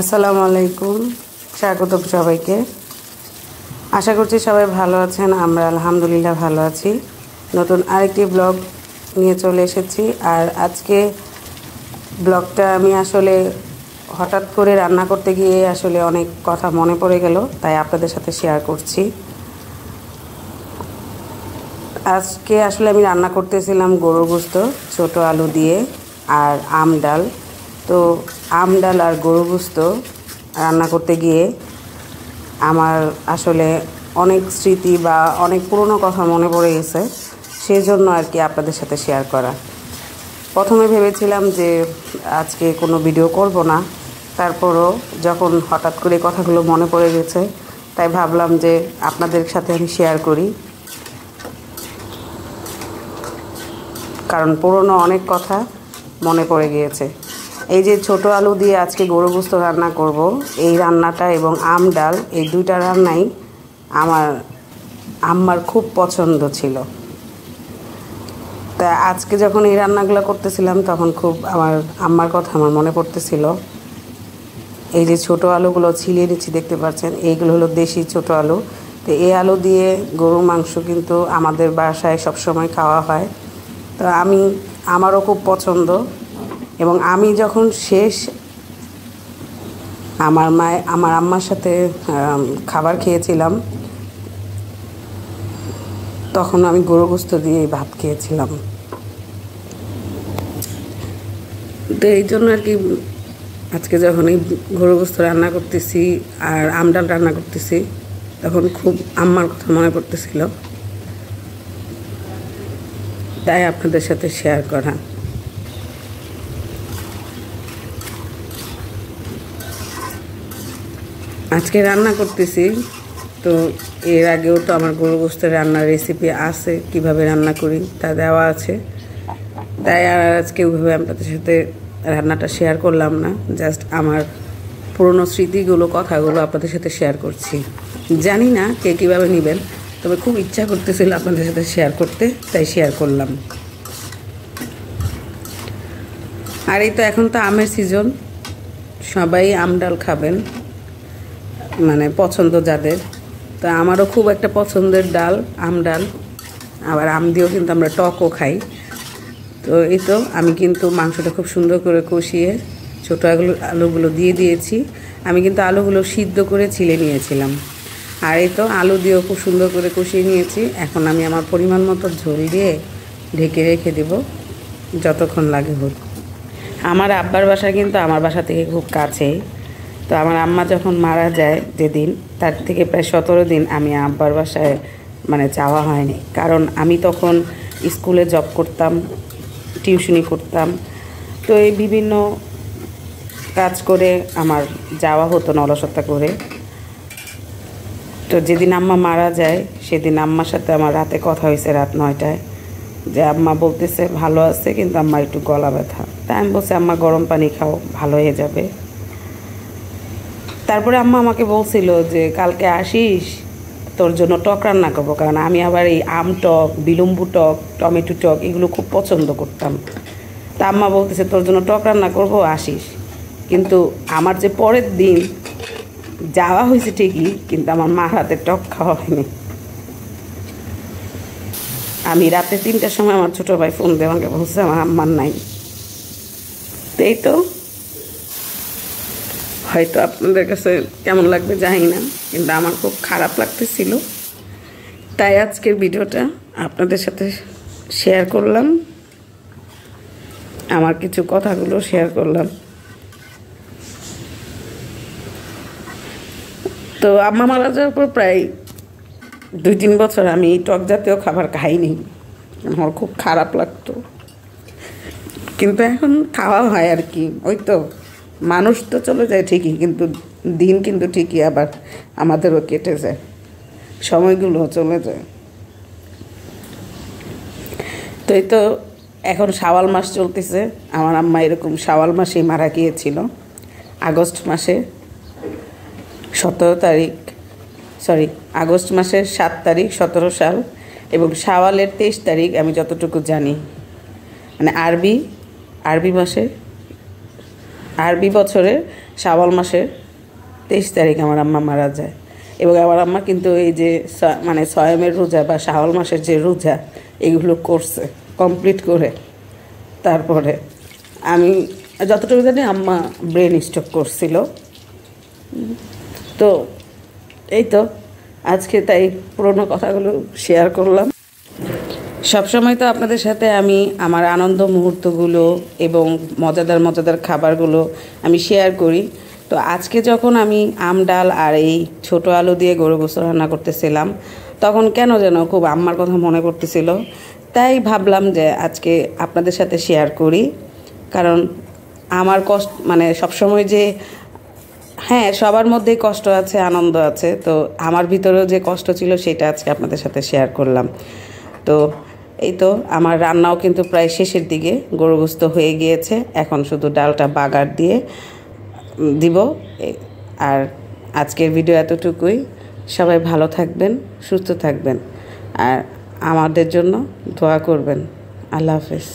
আসসালামু আলাইকুম, স্বাগতম সবাইকে। আশা করছি সবাই ভালো আছেন। আমরা আলহামদুলিল্লাহ ভালো আছি। নতুন আরেকটি ব্লগ নিয়ে চলে এসেছি। আর আজকে ব্লগটা আমি আসলে হঠাৎ করে রান্না করতে গিয়ে আসলে অনেক কথা মনে পড়ে গেল, তাই আপনাদের সাথে শেয়ার করছি। আজকে আসলে আমি রান্না করতেছিলাম গরুর গোশত ছোটো আলু দিয়ে আর আম ডাল। তো আম ডাল আর গরুর গোশত রান্না করতে গিয়ে আমার আসলে অনেক স্মৃতি বা অনেক পুরনো কথা মনে পড়ে গেছে, সেই জন্য আর কি আপনাদের সাথে শেয়ার করা। প্রথমে ভেবেছিলাম যে আজকে কোনো ভিডিও করব না, তারপরও যখন হঠাৎ করে কথাগুলো মনে পড়ে গেছে তাই ভাবলাম যে আপনাদের সাথে আমি শেয়ার করি, কারণ পুরনো অনেক কথা মনে পড়ে গিয়েছে। এই যে ছোটো আলু দিয়ে আজকে গরু গোশত রান্না করব, এই রান্নাটা এবং আম ডাল, এই দুইটা রান্নাই আমার আম্মার খুব পছন্দ ছিল। তা আজকে যখন এই রান্নাগুলো করতেছিলাম তখন খুব আমার আম্মার কথা আমার মনে পড়তেছিল। এই যে ছোটো আলুগুলো ছিলিয়ে নিচ্ছি দেখতে পাচ্ছেন, এইগুলো হলো দেশি ছোটো আলু। তো এই আলু দিয়ে গরুর মাংস কিন্তু আমাদের বাসায় সবসময় খাওয়া হয়। তো আমারও খুব পছন্দ। এবং আমি যখন শেষ আমার আম্মার সাথে খাবার খেয়েছিলাম, তখন আমি গরুর গোশত দিয়ে ভাত খেয়েছিলাম। তো এই জন্য আর কি আজকে যখন এই গরুর গোশত রান্না করতেছি আর আম ডাল রান্না করতেছি, তখন খুব আম্মার কথা মনে পড়তেছিল, তাই আপনাদের সাথে শেয়ার করা। আজকে রান্না করতেছি, তো এর আগেও তো আমার গরুর গোশতের রান্নার রেসিপি আছে, কিভাবে রান্না করি তা দেওয়া আছে। তাই আর আজকে ওইভাবে আপনাদের সাথে রান্নাটা শেয়ার করলাম না, জাস্ট আমার পুরনো স্মৃতিগুলো, কথাগুলো আপনাদের সাথে শেয়ার করছি। জানি না কে কীভাবে নেবেন, তবে খুব ইচ্ছা করতেছিল আপনাদের সাথে শেয়ার করতে, তাই শেয়ার করলাম। আর এই তো এখন তো আমের সিজন, সবাই আম ডাল খাবেন, মানে পছন্দ যাদের। তো আমারও খুব একটা পছন্দের ডাল আম ডাল, আবার আম দিয়েও কিন্তু আমরা টকও খাই। তো এই তো আমি কিন্তু মাংসটা খুব সুন্দর করে কষিয়ে ছোটো আলুগুলো দিয়ে দিয়েছি। আমি কিন্তু আলুগুলো সিদ্ধ করে ছিলে নিয়েছিলাম। আর এই তো আলু দিয়েও খুব সুন্দর করে কষিয়ে নিয়েছি। এখন আমি আমার পরিমাণ মতো ঝোল দিয়ে ঢেকে রেখে দেব যতক্ষণ লাগে হোক। আমার আব্বার বাসা কিন্তু আমার বাসা থেকে খুব কাছেই। তো আমার আম্মা যখন মারা যায় যেদিন, তার থেকে প্রায় 17 দিন আমি আব্বার বাসায় যাওয়া হয়নি, কারণ আমি তখন স্কুলে জব করতাম, টিউশনি করতাম। তো এই বিভিন্ন কাজ করে আমার যাওয়া হতো না অলসতা করে। তো যেদিন আম্মা মারা যায় সেদিন আম্মার সাথে আমার রাতে কথা হয়েছে রাত 9টায়, যে আম্মা বলতেছে ভালো আছে, কিন্তু আম্মা একটু গলা ব্যথা। তাই আমি বলছি আম্মা গরম পানি খাও, ভালো হয়ে যাবে। তারপরে আম্মা আমাকে বলছিল যে কালকে আসিস, তোর জন্য টক রান্না করবো, কারণ আমি আবার এই আম টক, বিলম্বু টক, টমেটো টক এগুলো খুব পছন্দ করতাম। তা আম্মা বলতেছে তোর জন্য টক রান্না করবো, আসিস। কিন্তু আমার যে পরের দিন যাওয়া হয়েছে ঠিকই, কিন্তু আমার মার হাতে টক খাওয়া হয়নি। আমি রাতে 3টার সময় আমার ছোটো ভাই ফোন দিয়ে আমাকে বলছে আমার আম্মার নাই। তো এই তো, হয়তো আপনাদের কাছে কেমন লাগবে জানি না, কিন্তু আমার খুব খারাপ লাগতেছিল, তাই আজকের ভিডিওটা আপনাদের সাথে শেয়ার করলাম, আমার কিছু কথাগুলো শেয়ার করলাম। তো আম্মা মারা যাওয়ার পর প্রায় 2-3 বছর আমি এই টক জাতীয় খাবার খাইনি, আমার খুব খারাপ লাগতো। কিন্তু এখন খাওয়া হয় আর কি। ওই তো মানুষ তো চলে যায় ঠিকই, কিন্তু দিন কিন্তু ঠিকই আবার আমাদেরও কেটে যায়, সময়গুলো চলে যায়। তো এই তো এখন শাওয়াল মাস চলতেছে। আমার আম্মা এরকম শাওয়াল মাসেই মারা গিয়েছিল, আগস্ট মাসে আগস্ট মাসের 7 তারিখ 17 সাল, এবং শাওয়ালের 23 তারিখ আমি যতটুকু জানি, আরবি মাসে আরবি বছরের শাওয়াল মাসের 23 তারিখ আমার আম্মা মারা যায়। এবং আমার আম্মা কিন্তু এই যে মানে সয়ামের রোজা বা শাওয়াল মাসের যে রোজা এগুলো করছে কমপ্লিট করে। তারপরে আমি যতটুকু জানি আম্মা ব্রেন স্ট্রোক করছিল। তো এই তো আজকে তাই পুরোনো কথাগুলো শেয়ার করলাম। সবসময় তো আপনাদের সাথে আমি আমার আনন্দ মুহূর্তগুলো এবং মজাদার মজাদার খাবারগুলো আমি শেয়ার করি। তো আজকে যখন আমি আম ডাল আর এই ছোটো আলু দিয়ে গরু গোশত রান্না করতেছিলাম, তখন কেন যেন খুব আম্মার কথা মনে পড়তেছিল। তাই ভাবলাম যে আজকে আপনাদের সাথে শেয়ার করি। কারণ আমার কষ্ট মানে সবসময় যে হ্যাঁ সবার মধ্যেই কষ্ট আছে, আনন্দ আছে, তো আমার ভিতরেও যে কষ্ট ছিল সেটা আজকে আপনাদের সাথে শেয়ার করলাম। তো এই তো আমার রান্নাও কিন্তু প্রায় শেষের দিকে, গরু গোশত হয়ে গিয়েছে, এখন শুধু ডালটা বাগার দিয়ে দিব। আর আজকের ভিডিও এতটুকুই। সবাই ভালো থাকবেন, সুস্থ থাকবেন, আর আমাদের জন্য দোয়া করবেন। আল্লাহ হাফেজ।